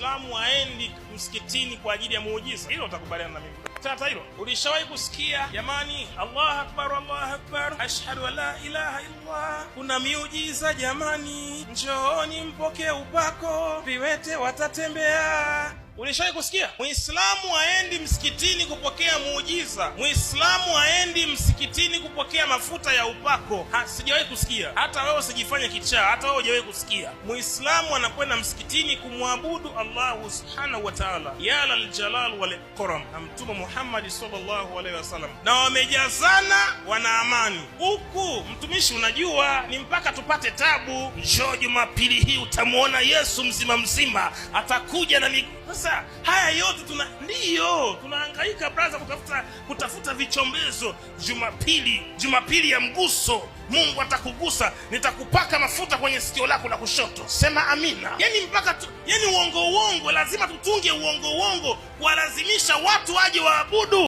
Muislamu aendi msikitini kwa ajili ya muujiza. Hilo utakubaliana na mimi. Tata hilo. Ulishawahi kusikia jamani, Allahu akbar, ashhadu an la ilaha illallah, kuna miujiza jamani, njooni mpokee upako, viwete watatembea? Ulishawahi kusikia? Muislamu aendi msikitini kupokea muujiza. Muislamu aendi msikitini kupokea mafuta ya upako. Sijawahi kusikia. Hata wewe usijifanye kichaa, hata wewe hujawahi kusikia. Muislamu anakwenda msikitini kumwabudu Allah subhanahu wa ta'ala, ya lal jalal wal ikram, na Mtume Muhammad sallallahu alaihi wasallam, na wamejazana wana amani. Huku mtumishi, unajua ni mpaka tupate tabu. Njoo Jumapili hii utamuona Yesu mzima mzima, atakuja na sasa haya yote tunahangaika brother kutafuta vichombezo. Jumapili ya mguso, Mungu atakugusa, nitakupaka mafuta kwenye sikio lako la kushoto, sema amina. Yani uongo lazima tutunge uongo kuwalazimisha watu waje waabudu.